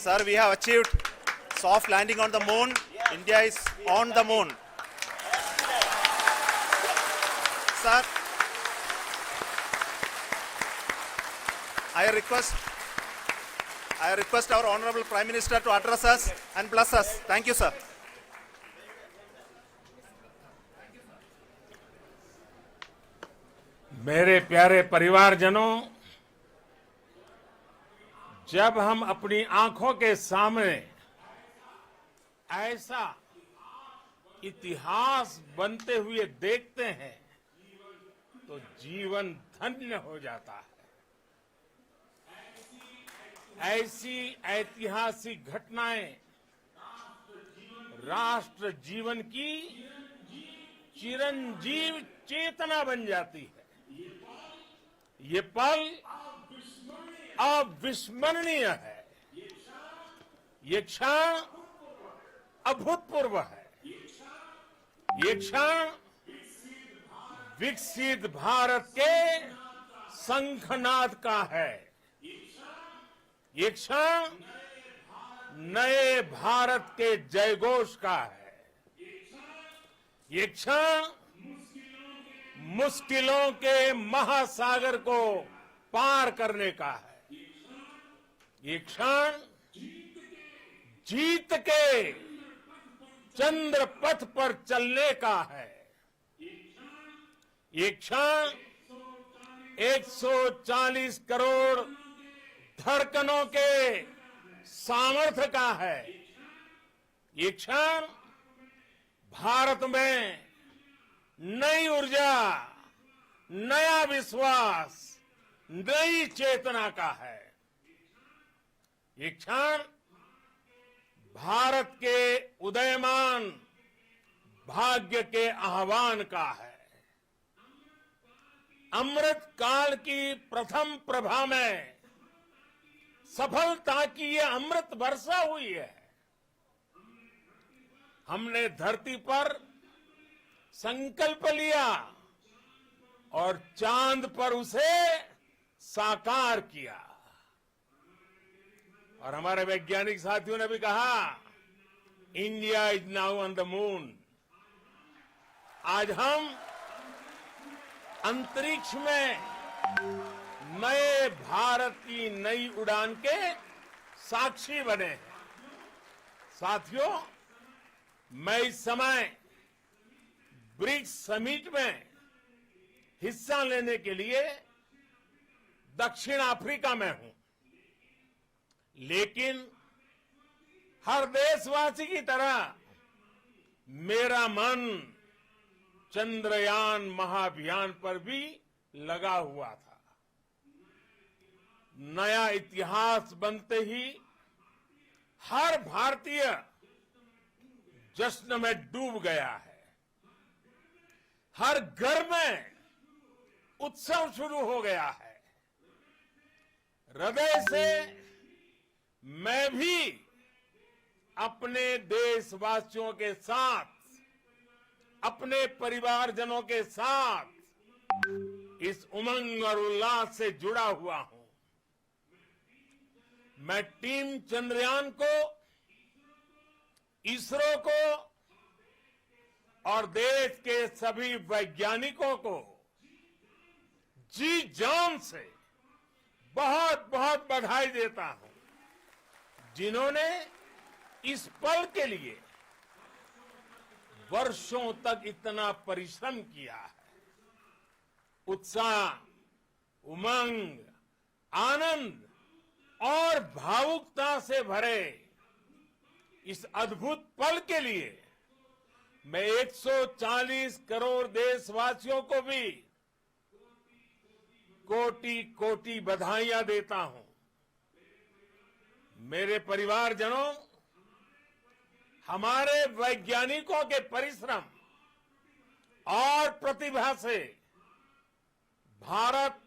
Sir, we have achieved soft landing on the moon. India is on the moon. Sir, I request our Honorable Prime Minister to address us and bless us. Thank you, sir. मेरे प्यारे परिवारजनों, जब हम अपनी आंखों के सामने ऐसा इतिहास बनते हुए देखते हैं तो जीवन धन्य हो जाता है। ऐसी ऐतिहासिक घटनाएं राष्ट्र जीवन की चिरंजीव चेतना बन जाती है। ये पल अविस्मरणीय है। ये क्षण अभूतपूर्व है। ये क्षण विकसित भारत के शंखनाद का है। ये क्षण नए भारत के जयघोष का है। ये क्षण मुश्किलों के महासागर को पार करने का है। ये क्षण जीत के चंद्र पथ पर चलने का है। ये क्षण 140 करोड़ धड़कनों के सामर्थ्य का है। ये क्षण भारत में नई ऊर्जा, नया विश्वास, नई चेतना का है। ये क्षण भारत के उदयमान भाग्य के आह्वान का है। अमृत काल की प्रथम प्रभा में सफलता की ये अमृत वर्षा हुई है। हमने धरती पर संकल्प लिया और चांद पर उसे साकार किया। और हमारे वैज्ञानिक साथियों ने भी कहा, India is now on the moon. आज हम अंतरिक्ष में नए भारत की नई उड़ान के साक्षी बने हैं। साथियों, मैं इस समय ब्रिक्स समिट में हिस्सा लेने के लिए दक्षिण अफ्रीका में हूं, लेकिन हर देशवासी की तरह मेरा मन चंद्रयान महाअभियान पर भी लगा हुआ था। नया इतिहास बनते ही हर भारतीय जश्न में डूब गया है। हर घर में उत्सव शुरू हो गया है। हृदय से मैं भी अपने देशवासियों के साथ, अपने परिवारजनों के साथ इस उमंग और उल्लास से जुड़ा हुआ हूं। मैं टीम चंद्रयान को, इसरो को और देश के सभी वैज्ञानिकों को जी जान से बहुत बहुत बधाई देता हूं, जिन्होंने इस पल के लिए वर्षों तक इतना परिश्रम किया है। उत्साह, उमंग, आनंद और भावुकता से भरे इस अद्भुत पल के लिए मैं 140 करोड़ देशवासियों को भी कोटि कोटि बधाइयां देता हूं। मेरे परिवारजनों, हमारे वैज्ञानिकों के परिश्रम और प्रतिभा से भारत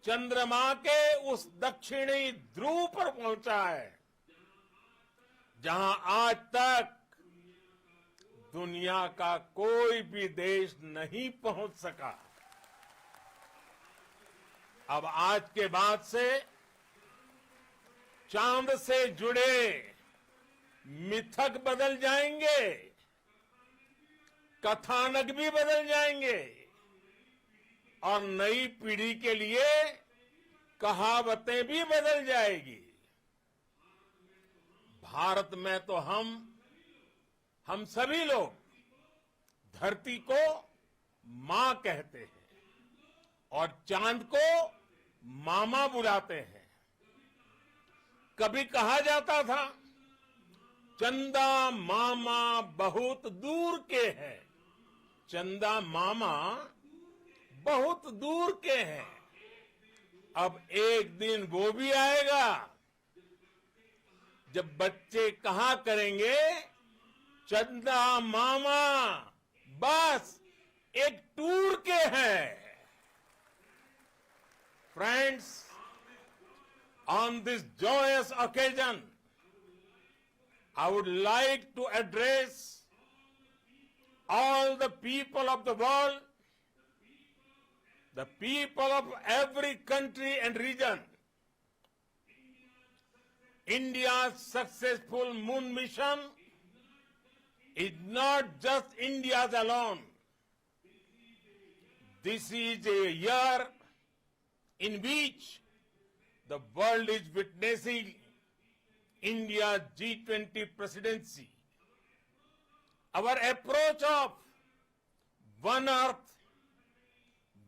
चंद्रमा के उस दक्षिणी ध्रुव पर पहुंचा है, जहां आज तक दुनिया का कोई भी देश नहीं पहुंच सका। अब आज के बाद से चांद से जुड़े मिथक बदल जाएंगे, कथानक भी बदल जाएंगे और नई पीढ़ी के लिए कहावतें भी बदल जाएगी। भारत में तो हम सभी लोग धरती को मां कहते हैं और चांद को मामा बुलाते हैं। कभी कहा जाता था चंदा मामा बहुत दूर के हैं, चंदा मामा बहुत दूर के हैं। अब एक दिन वो भी आएगा जब बच्चे कहा करेंगे चंदा मामा बस एक टूर के हैं। Friends, on this joyous occasion, I would like to address all the people of the world, the people of every country and region. India's successful moon mission is not just India's alone. This is a year in which the world is witnessing India's G20 presidency. Our approach of one earth,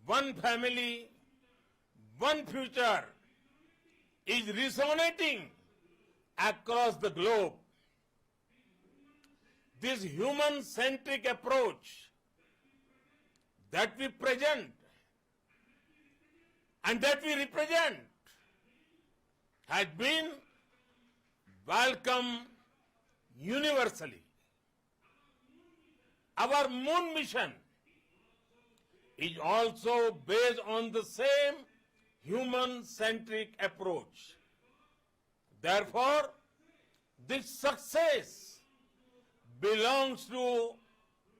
one family, one future is resonating across the globe. This human-centric approach that we present and that we represent has been welcomed universally. Our moon mission is also based on the same human-centric approach. Therefore, this success belongs to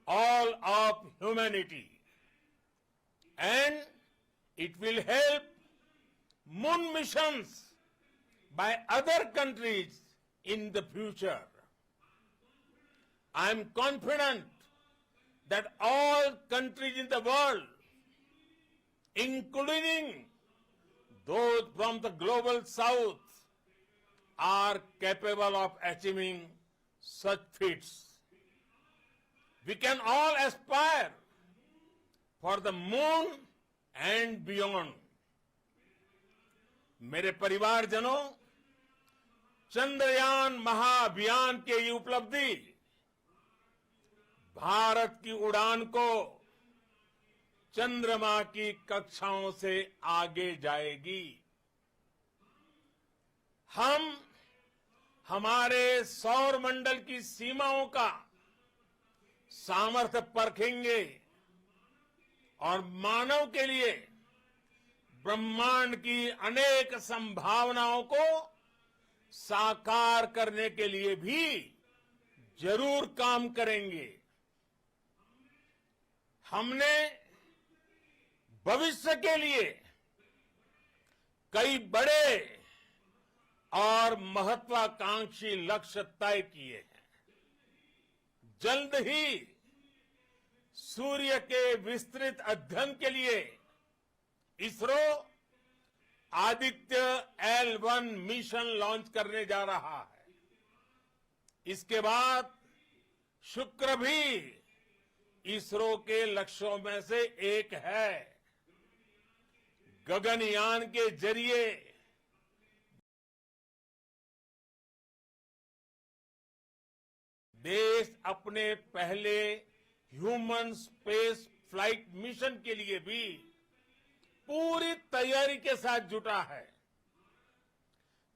all of humanity, and it will help moon missions by other countries in the future. I am confident that all countries in the world, including those from the global south, are capable of achieving such feats. We can all aspire for the moon and beyond. मेरे परिवारजनों, चंद्रयान महाअभियान के ये उपलब्धि भारत की उड़ान को चंद्रमा की कक्षाओं से आगे जाएगी। हम हमारे सौर मंडल की सीमाओं का सामर्थ्य परखेंगे और मानव के लिए ब्रह्मांड की अनेक संभावनाओं को साकार करने के लिए भी जरूर काम करेंगे। हमने भविष्य के लिए कई बड़े और महत्वाकांक्षी लक्ष्य तय किए हैं। जल्द ही सूर्य के विस्तृत अध्ययन के लिए ISRO Aditya L1 mission launch करने जा रहा है। इसके बाद शुक्र भी इसरो के लक्ष्यों में से एक है। गगनयान के जरिए देश अपने पहले ह्यूमन स्पेस फ्लाइट मिशन के लिए भी पूरी तैयारी के साथ जुटा है।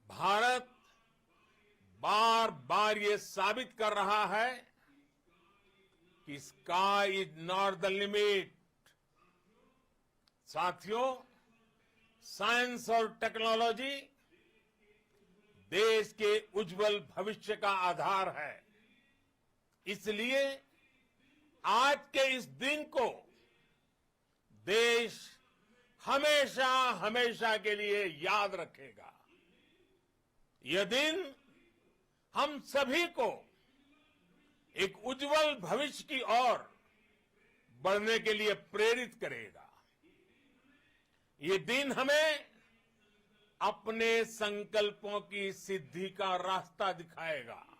भारत बार बार ये साबित कर रहा है कि sky is not the limit. साथियों, साइंस और टेक्नोलॉजी देश के उज्जवल भविष्य का आधार है। इसलिए आज के इस दिन को देश हमेशा हमेशा के लिए याद रखेगा। यह दिन हम सभी को एक उज्जवल भविष्य की ओर बढ़ने के लिए प्रेरित करेगा। ये दिन हमें अपने संकल्पों की सिद्धि का रास्ता दिखाएगा।